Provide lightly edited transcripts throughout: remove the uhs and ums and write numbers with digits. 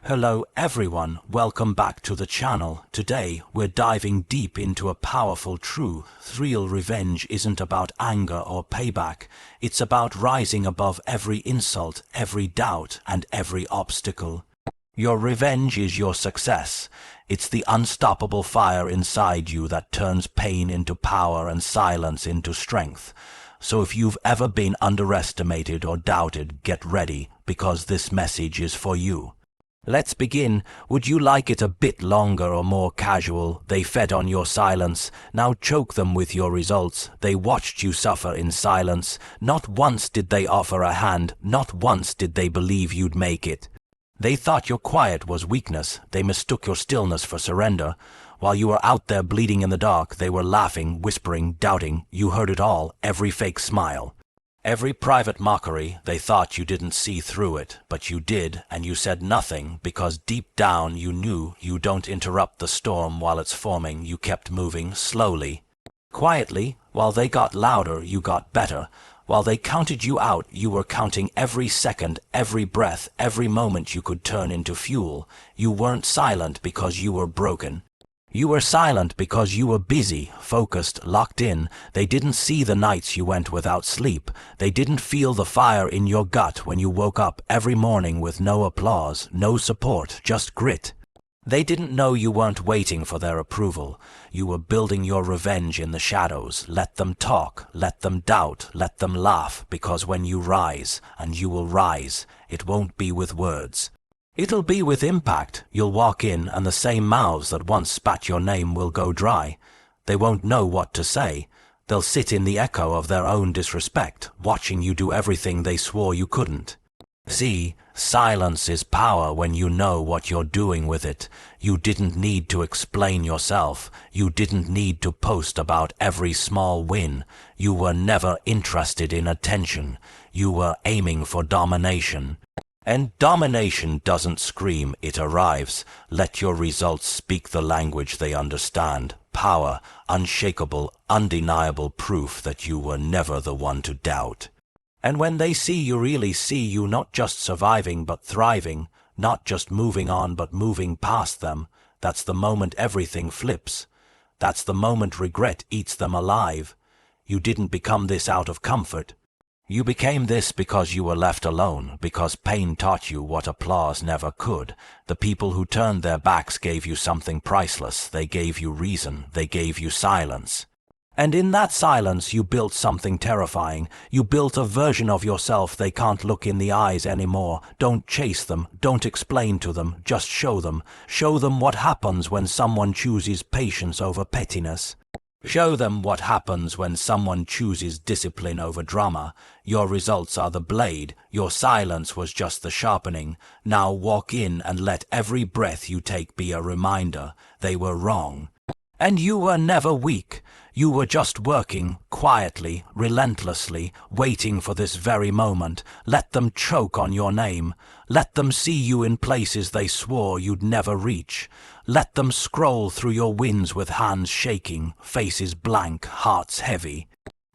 Hello everyone, welcome back to the channel. Today we're diving deep into a powerful truth. Real revenge isn't about anger or payback. It's about rising above every insult, every doubt, and every obstacle. Your revenge is your success. It's the unstoppable fire inside you that turns pain into power and silence into strength. So if you've ever been underestimated or doubted, get ready, because this message is for you. Let's begin. Would you like it a bit longer or more casual? They fed on your silence. Now choke them with your results. They watched you suffer in silence. Not once did they offer a hand. Not once did they believe you'd make it. They thought your quiet was weakness. They mistook your stillness for surrender. While you were out there bleeding in the dark, they were laughing, whispering, doubting. You heard it all, every fake smile. Every private mockery. They thought you didn't see through it, but you did, and you said nothing, because deep down you knew you don't interrupt the storm while it's forming. You kept moving slowly, quietly. While they got louder, you got better. While they counted you out, you were counting every second, every breath, every moment you could turn into fuel. You weren't silent because you were broken. You were silent because you were busy, focused, locked in. They didn't see the nights you went without sleep. They didn't feel the fire in your gut when you woke up every morning with no applause, no support, just grit. They didn't know you weren't waiting for their approval. You were building your revenge in the shadows. Let them talk, let them doubt, let them laugh, because when you rise, and you will rise, it won't be with words. It'll be with impact. You'll walk in and the same mouths that once spat your name will go dry. They won't know what to say. They'll sit in the echo of their own disrespect, watching you do everything they swore you couldn't. See, silence is power when you know what you're doing with it. You didn't need to explain yourself. You didn't need to post about every small win. You were never interested in attention. You were aiming for domination. And domination doesn't scream, it arrives. Let your results speak the language they understand. Power, unshakable, undeniable proof that you were never the one to doubt. And when they see you, really see you not just surviving but thriving, not just moving on but moving past them, that's the moment everything flips. That's the moment regret eats them alive. You didn't become this out of comfort. You became this because you were left alone, because pain taught you what applause never could. The people who turned their backs gave you something priceless. They gave you reason. They gave you silence. And in that silence you built something terrifying. You built a version of yourself they can't look in the eyes anymore. Don't chase them. Don't explain to them. Just show them. Show them what happens when someone chooses patience over pettiness. Show them what happens when someone chooses discipline over drama. Your results are the blade. Your silence was just the sharpening. Now walk in and let every breath you take be a reminder. They were wrong. And you were never weak. You were just working, quietly, relentlessly, waiting for this very moment. Let them choke on your name. Let them see you in places they swore you'd never reach. Let them scroll through your wins with hands shaking, faces blank, hearts heavy.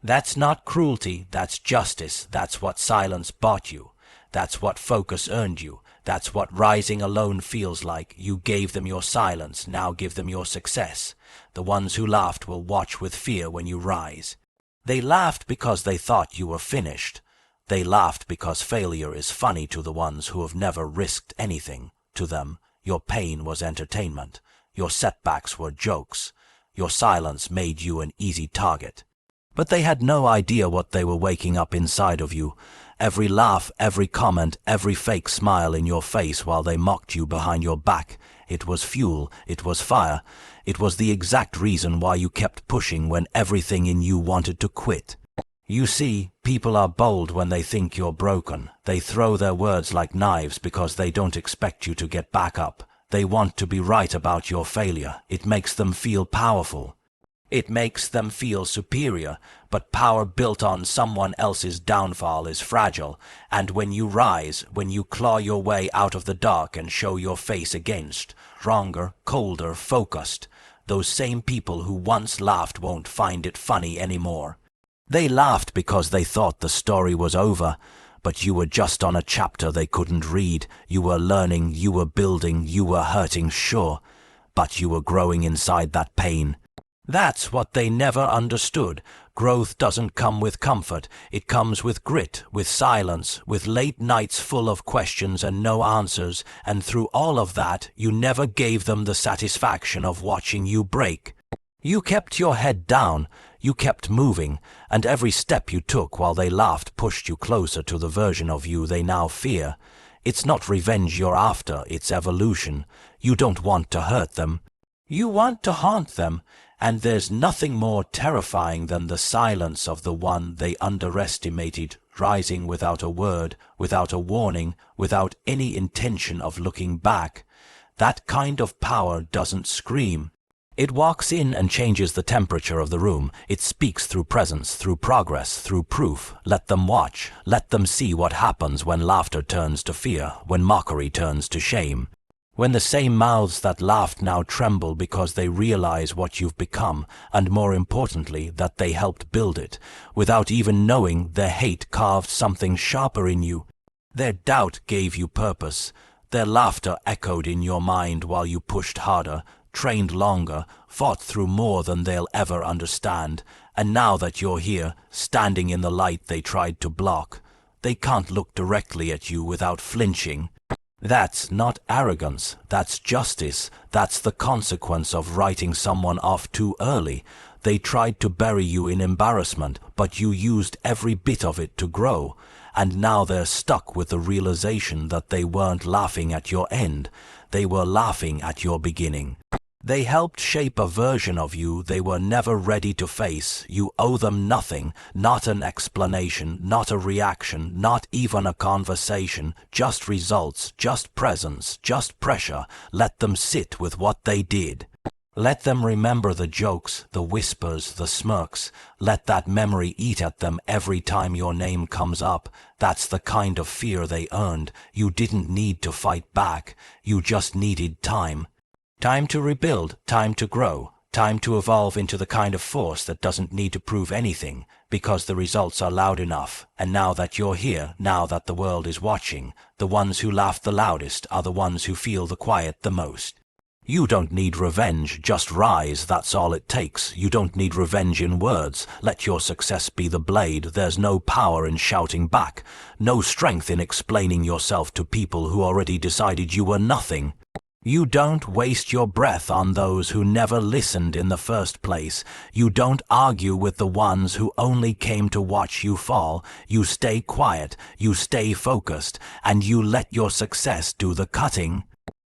That's not cruelty, that's justice. That's what silence bought you. That's what focus earned you. That's what rising alone feels like. You gave them your silence, now give them your success. The ones who laughed will watch with fear when you rise. They laughed because they thought you were finished. They laughed because failure is funny to the ones who have never risked anything. To them, your pain was entertainment. Your setbacks were jokes. Your silence made you an easy target. But they had no idea what they were waking up inside of you. Every laugh, every comment, every fake smile in your face while they mocked you behind your back. It was fuel, it was fire. It was the exact reason why you kept pushing when everything in you wanted to quit. You see, people are bold when they think you're broken. They throw their words like knives because they don't expect you to get back up. They want to be right about your failure. It makes them feel powerful. It makes them feel superior, but power built on someone else's downfall is fragile, and when you rise, when you claw your way out of the dark and show your face against, stronger, colder, focused, those same people who once laughed won't find it funny anymore. They laughed because they thought the story was over, but you were just on a chapter they couldn't read. You were learning, you were building, you were hurting, sure, but you were growing inside that pain. That's what they never understood. Growth doesn't come with comfort. It comes with grit, with silence, with late nights full of questions and no answers, and through all of that, you never gave them the satisfaction of watching you break. You kept your head down, you kept moving, and every step you took while they laughed pushed you closer to the version of you they now fear. It's not revenge you're after, it's evolution. You don't want to hurt them. You want to haunt them. And there's nothing more terrifying than the silence of the one they underestimated, rising without a word, without a warning, without any intention of looking back. That kind of power doesn't scream. It walks in and changes the temperature of the room. It speaks through presence, through progress, through proof. Let them watch. Let them see what happens when laughter turns to fear, when mockery turns to shame. When the same mouths that laughed now tremble because they realize what you've become, and more importantly, that they helped build it. Without even knowing, their hate carved something sharper in you. Their doubt gave you purpose. Their laughter echoed in your mind while you pushed harder, trained longer, fought through more than they'll ever understand. And now that you're here, standing in the light they tried to block, they can't look directly at you without flinching. That's not arrogance, that's justice, that's the consequence of writing someone off too early. They tried to bury you in embarrassment, but you used every bit of it to grow. And now they're stuck with the realization that they weren't laughing at your end, they were laughing at your beginning. They helped shape a version of you they were never ready to face. You owe them nothing, not an explanation, not a reaction, not even a conversation, just results, just presence, just pressure. Let them sit with what they did. Let them remember the jokes, the whispers, the smirks. Let that memory eat at them every time your name comes up. That's the kind of fear they earned. You didn't need to fight back. You just needed time. Time to rebuild, time to grow, time to evolve into the kind of force that doesn't need to prove anything, because the results are loud enough. And now that you're here, now that the world is watching, the ones who laugh the loudest are the ones who feel the quiet the most. You don't need revenge, just rise, that's all it takes. You don't need revenge in words. Let your success be the blade. There's no power in shouting back, no strength in explaining yourself to people who already decided you were nothing. You don't waste your breath on those who never listened in the first place. You don't argue with the ones who only came to watch you fall. You stay quiet, you stay focused, and you let your success do the cutting.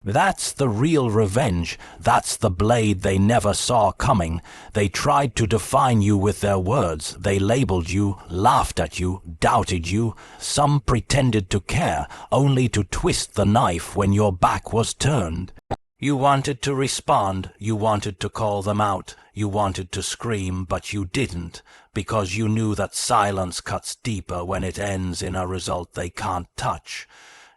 That's the real revenge. That's the blade they never saw coming. They tried to define you with their words. They labeled you, laughed at you, doubted you. Some pretended to care, only to twist the knife when your back was turned. You wanted to respond. You wanted to call them out. You wanted to scream, but you didn't, because you knew that silence cuts deeper when it ends in a result they can't touch.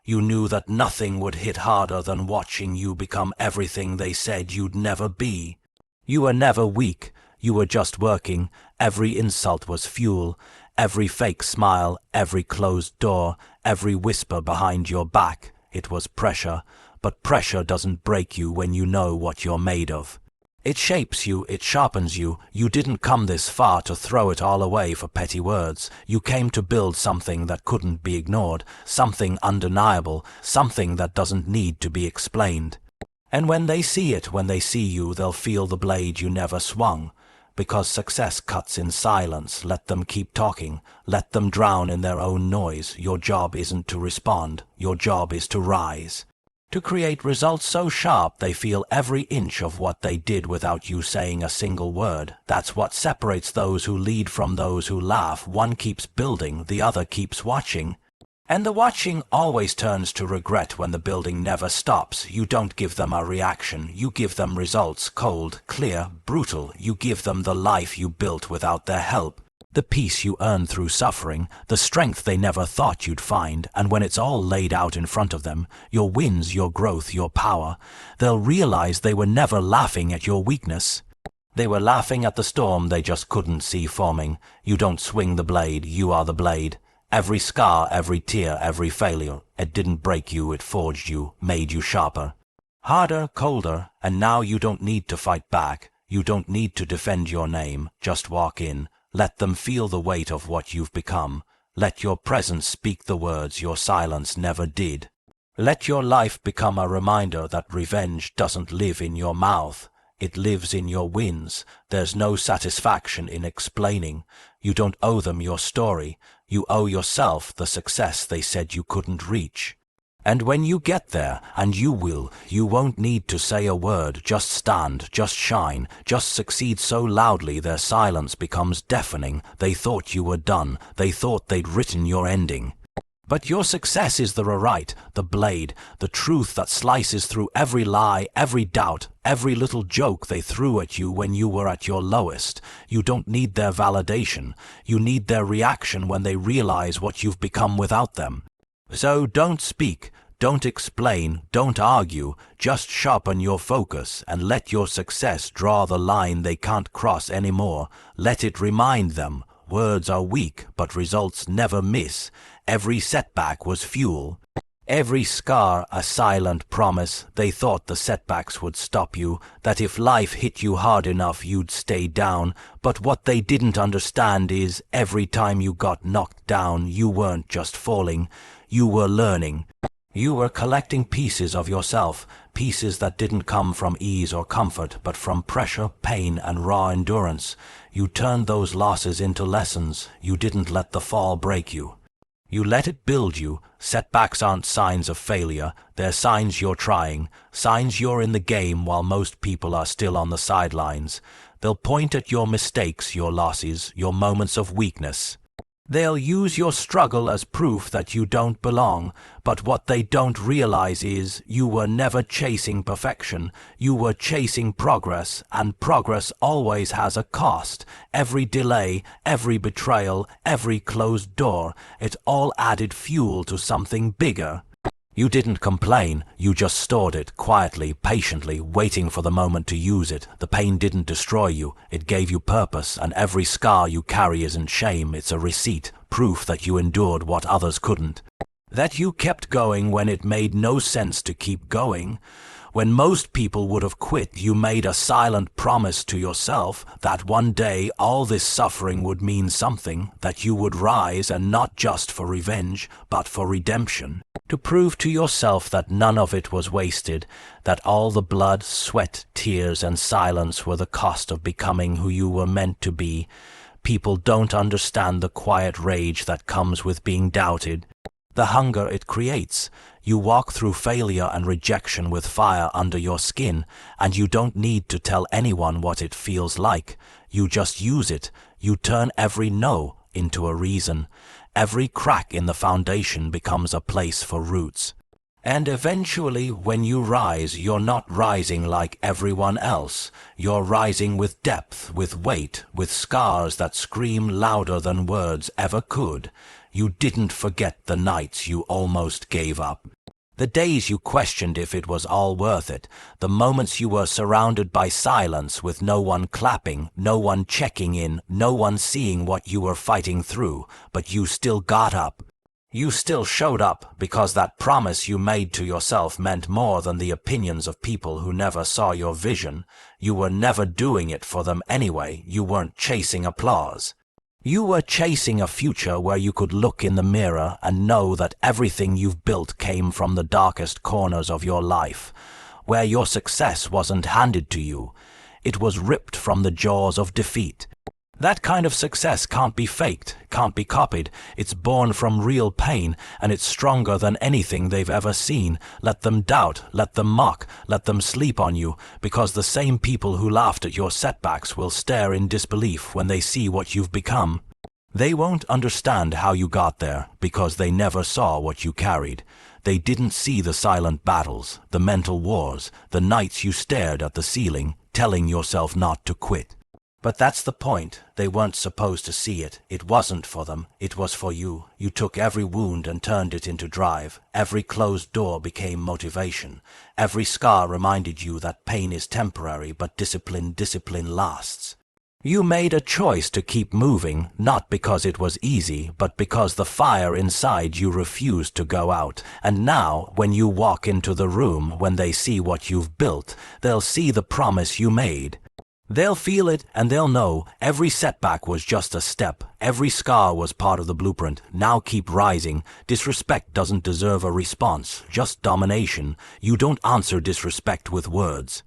You knew that nothing would hit harder than watching you become everything they said you'd never be. You were never weak, you were just working. Every insult was fuel, every fake smile, every closed door, every whisper behind your back. It was pressure, but pressure doesn't break you when you know what you're made of. It shapes you, it sharpens you. You didn't come this far to throw it all away for petty words. You came to build something that couldn't be ignored, something undeniable, something that doesn't need to be explained. And when they see it, when they see you, they'll feel the blade you never swung. Because success cuts in silence. Let them keep talking. Let them drown in their own noise. Your job isn't to respond. Your job is to rise. To create results so sharp they feel every inch of what they did without you saying a single word. That's what separates those who lead from those who laugh. One keeps building, the other keeps watching. And the watching always turns to regret when the building never stops. You don't give them a reaction. You give them results, cold, clear, brutal. You give them the life you built without their help. The peace you earn through suffering, the strength they never thought you'd find, and when it's all laid out in front of them, your wins, your growth, your power, they'll realize they were never laughing at your weakness. They were laughing at the storm they just couldn't see forming. You don't swing the blade, you are the blade. Every scar, every tear, every failure, it didn't break you, it forged you, made you sharper. Harder, colder, and now you don't need to fight back. You don't need to defend your name. Just walk in. Let them feel the weight of what you've become. Let your presence speak the words your silence never did. Let your life become a reminder that revenge doesn't live in your mouth. It lives in your wins. There's no satisfaction in explaining. You don't owe them your story. You owe yourself the success they said you couldn't reach. And when you get there, and you will, you won't need to say a word. Just stand, just shine, just succeed so loudly their silence becomes deafening. They thought you were done. They thought they'd written your ending. But your success is the rewrite, the blade, the truth that slices through every lie, every doubt, every little joke they threw at you when you were at your lowest. You don't need their validation. You need their reaction when they realize what you've become without them. So don't speak, don't explain, don't argue. Just sharpen your focus and let your success draw the line they can't cross anymore. Let it remind them. Words are weak, but results never miss. Every setback was fuel. Every scar a silent promise. They thought the setbacks would stop you, that if life hit you hard enough you'd stay down. But what they didn't understand is every time you got knocked down, you weren't just falling. You were learning. You were collecting pieces of yourself, pieces that didn't come from ease or comfort, but from pressure, pain, and raw endurance. You turned those losses into lessons. You didn't let the fall break you. You let it build you. Setbacks aren't signs of failure. They're signs you're trying, signs you're in the game while most people are still on the sidelines. They'll point at your mistakes, your losses, your moments of weakness. They'll use your struggle as proof that you don't belong, but what they don't realize is you were never chasing perfection. You were chasing progress, and progress always has a cost. Every delay, every betrayal, every closed door, it all added fuel to something bigger. You didn't complain, you just stored it, quietly, patiently, waiting for the moment to use it. The pain didn't destroy you, it gave you purpose, and every scar you carry isn't shame, it's a receipt, proof that you endured what others couldn't. That you kept going when it made no sense to keep going. When most people would have quit, you made a silent promise to yourself that one day all this suffering would mean something, that you would rise, and not just for revenge, but for redemption. To prove to yourself that none of it was wasted, that all the blood, sweat, tears, and silence were the cost of becoming who you were meant to be. People don't understand the quiet rage that comes with being doubted, the hunger it creates. You walk through failure and rejection with fire under your skin, and you don't need to tell anyone what it feels like. You just use it. You turn every no into a reason. Every crack in the foundation becomes a place for roots. And eventually, when you rise, you're not rising like everyone else. You're rising with depth, with weight, with scars that scream louder than words ever could. You didn't forget the nights you almost gave up. The days you questioned if it was all worth it, the moments you were surrounded by silence with no one clapping, no one checking in, no one seeing what you were fighting through, but you still got up. You still showed up because that promise you made to yourself meant more than the opinions of people who never saw your vision. You were never doing it for them anyway. You weren't chasing applause. You were chasing a future where you could look in the mirror and know that everything you've built came from the darkest corners of your life, where your success wasn't handed to you. It was ripped from the jaws of defeat. That kind of success can't be faked, can't be copied. It's born from real pain, and it's stronger than anything they've ever seen. Let them doubt, let them mock, let them sleep on you, because the same people who laughed at your setbacks will stare in disbelief when they see what you've become. They won't understand how you got there, because they never saw what you carried. They didn't see the silent battles, the mental wars, the nights you stared at the ceiling, telling yourself not to quit. But that's the point. They weren't supposed to see it. It wasn't for them. It was for you. You took every wound and turned it into drive. Every closed door became motivation. Every scar reminded you that pain is temporary, but discipline lasts. You made a choice to keep moving, not because it was easy, but because the fire inside you refused to go out. And now, when you walk into the room, when they see what you've built, they'll see the promise you made. They'll feel it, and they'll know every setback was just a step. Every scar was part of the blueprint. Now keep rising. Disrespect doesn't deserve a response, just domination. You don't answer disrespect with words.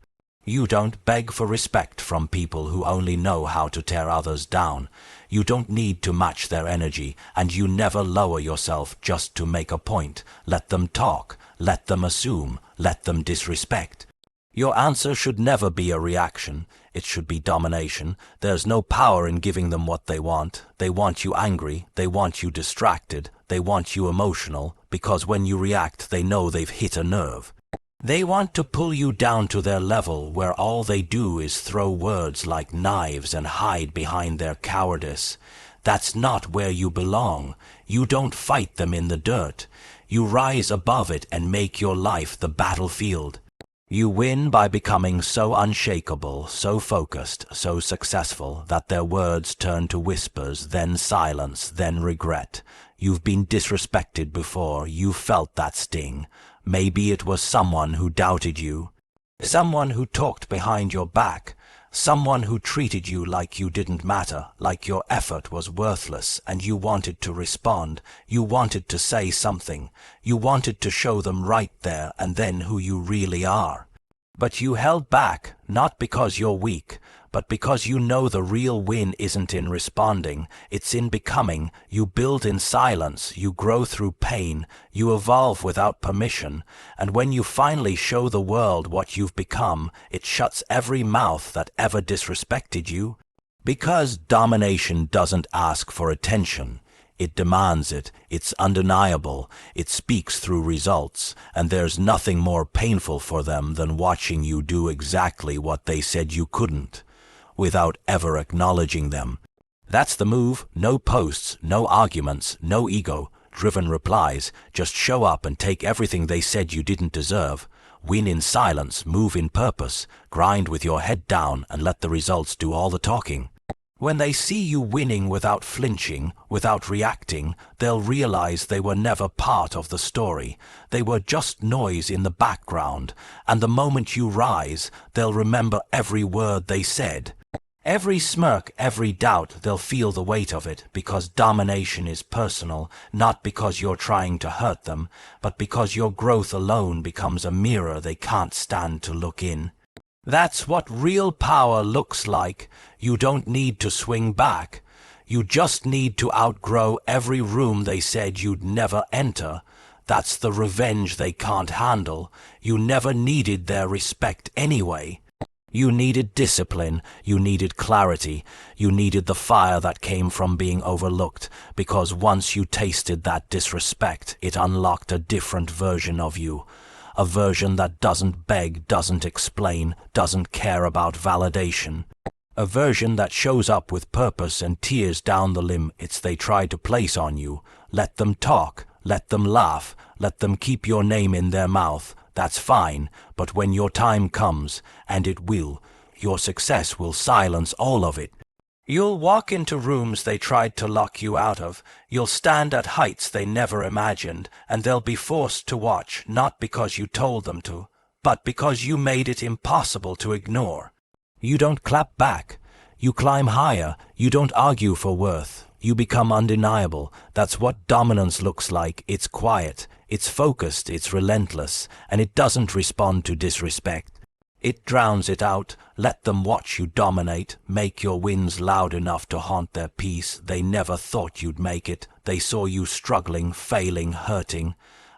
You don't beg for respect from people who only know how to tear others down. You don't need to match their energy, and you never lower yourself just to make a point. Let them talk, let them assume, let them disrespect. Your answer should never be a reaction. It should be domination. There's no power in giving them what they want. They want you angry, they want you distracted, they want you emotional, because when you react they know they've hit a nerve. They want to pull you down to their level, where all they do is throw words like knives and hide behind their cowardice. That's not where you belong. You don't fight them in the dirt. You rise above it and make your life the battlefield. You win by becoming so unshakable, so focused, so successful, that their words turn to whispers, then silence, then regret. You've been disrespected before. You felt that sting. Maybe it was someone who doubted you, someone who talked behind your back, someone who treated you like you didn't matter, like your effort was worthless, and you wanted to respond. You wanted to say something. You wanted to show them right there and then who you really are. But you held back, not because you're weak, but because you know the real win isn't in responding, it's in becoming. You build in silence, you grow through pain, you evolve without permission, and when you finally show the world what you've become, it shuts every mouth that ever disrespected you. Because domination doesn't ask for attention. It demands it. It's undeniable. It speaks through results, and there's nothing more painful for them than watching you do exactly what they said you couldn't, without ever acknowledging them. That's the move. No posts, no arguments, no ego-driven replies. Just show up and take everything they said you didn't deserve. Win in silence, move in purpose, grind with your head down, and let the results do all the talking. When they see you winning without flinching, without reacting, they'll realize they were never part of the story. They were just noise in the background, and the moment you rise, they'll remember every word they said. Every smirk, every doubt, they'll feel the weight of it, because domination is personal, not because you're trying to hurt them, but because your growth alone becomes a mirror they can't stand to look in. That's what real power looks like. You don't need to swing back. You just need to outgrow every room they said you'd never enter. That's the revenge they can't handle. You never needed their respect anyway. You needed discipline, you needed clarity, you needed the fire that came from being overlooked, because once you tasted that disrespect, it unlocked a different version of you. A version that doesn't beg, doesn't explain, doesn't care about validation. A version that shows up with purpose and tears down the limits they try to place on you. Let them talk, let them laugh, let them keep your name in their mouth. That's fine, but when your time comes, and it will, your success will silence all of it. You'll walk into rooms they tried to lock you out of. You'll stand at heights they never imagined, and they'll be forced to watch, not because you told them to, but because you made it impossible to ignore. You don't clap back. You climb higher. You don't argue for worth. You become undeniable. That's what dominance looks like. It's quiet, it's focused, it's relentless, and it doesn't respond to disrespect. It drowns it out. Let them watch you dominate. Make your wins loud enough to haunt their peace. They never thought you'd make it. They saw you struggling, failing, hurting,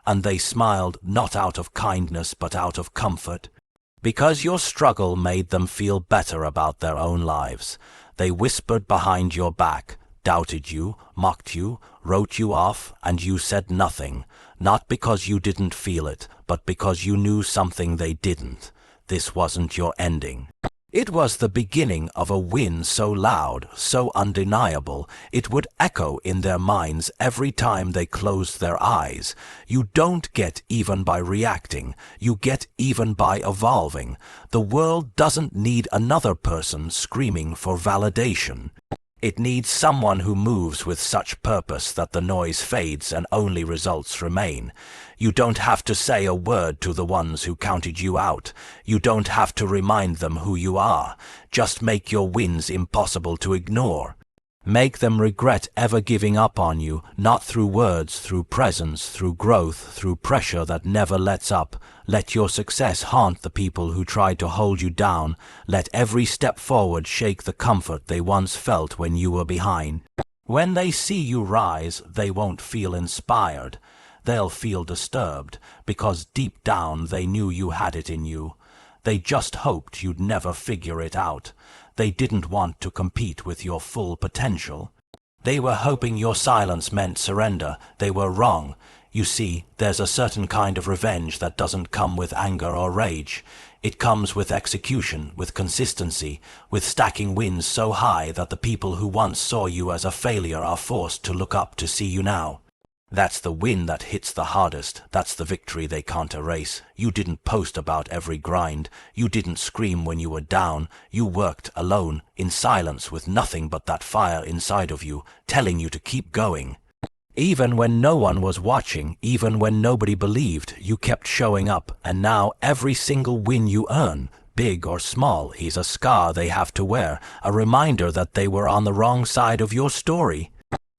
and they smiled not out of kindness but out of comfort. Because your struggle made them feel better about their own lives. They whispered behind your back, doubted you, mocked you, wrote you off, and you said nothing, not because you didn't feel it, but because you knew something they didn't. This wasn't your ending. It was the beginning of a win so loud, so undeniable, it would echo in their minds every time they closed their eyes. You don't get even by reacting, you get even by evolving. The world doesn't need another person screaming for validation. It needs someone who moves with such purpose that the noise fades and only results remain. You don't have to say a word to the ones who counted you out. You don't have to remind them who you are. Just make your wins impossible to ignore. Make them regret ever giving up on you, not through words, through presence, through growth, through pressure that never lets up. Let your success haunt the people who tried to hold you down. Let every step forward shake the comfort they once felt when you were behind. When they see you rise, they won't feel inspired. They'll feel disturbed, because deep down they knew you had it in you. They just hoped you'd never figure it out. They didn't want to compete with your full potential. They were hoping your silence meant surrender. They were wrong. You see, there's a certain kind of revenge that doesn't come with anger or rage. It comes with execution, with consistency, with stacking wins so high that the people who once saw you as a failure are forced to look up to see you now. That's the win that hits the hardest. That's the victory they can't erase. You didn't post about every grind. You didn't scream when you were down. You worked alone, in silence, with nothing but that fire inside of you, telling you to keep going. Even when no one was watching, even when nobody believed, you kept showing up, and now every single win you earn, big or small, is a scar they have to wear, a reminder that they were on the wrong side of your story.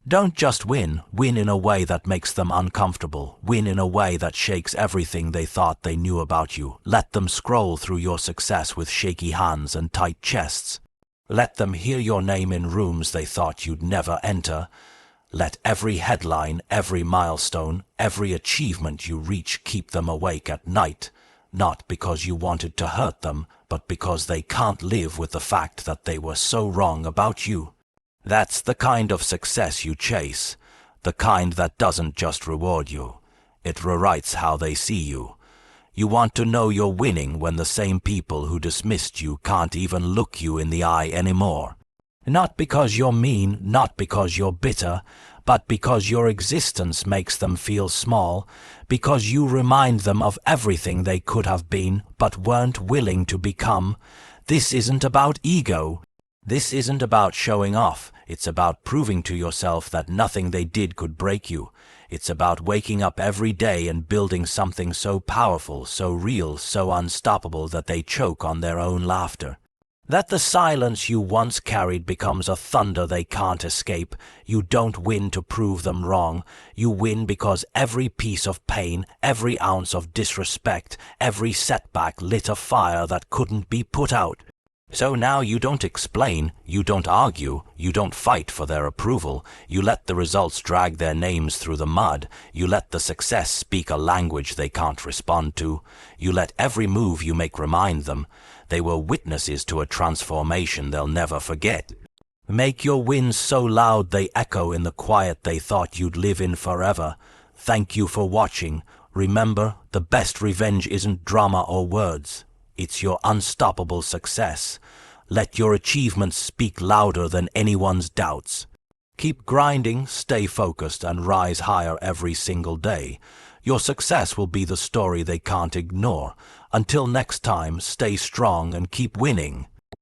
Don't just win. Win in a way that makes them uncomfortable. Win in a way that shakes everything they thought they knew about you. Let them scroll through your success with shaky hands and tight chests. Let them hear your name in rooms they thought you'd never enter. Let every headline, every milestone, every achievement you reach keep them awake at night. Not because you wanted to hurt them, but because they can't live with the fact that they were so wrong about you. That's the kind of success you chase, the kind that doesn't just reward you. It rewrites how they see you. You want to know you're winning when the same people who dismissed you can't even look you in the eye anymore. Not because you're mean, not because you're bitter, but because your existence makes them feel small, because you remind them of everything they could have been but weren't willing to become. This isn't about ego. This isn't about showing off. It's about proving to yourself that nothing they did could break you. It's about waking up every day and building something so powerful, so real, so unstoppable that they choke on their own laughter. That the silence you once carried becomes a thunder they can't escape. You don't win to prove them wrong. You win because every piece of pain, every ounce of disrespect, every setback lit a fire that couldn't be put out. So now you don't explain, you don't argue, you don't fight for their approval. You let the results drag their names through the mud. You let the success speak a language they can't respond to. You let every move you make remind them. They were witnesses to a transformation they'll never forget. Make your wins so loud they echo in the quiet they thought you'd live in forever. Thank you for watching. Remember, the best revenge isn't drama or words. It's your unstoppable success. Let your achievements speak louder than anyone's doubts. Keep grinding, stay focused, and rise higher every single day. Your success will be the story they can't ignore. Until next time, stay strong and keep winning.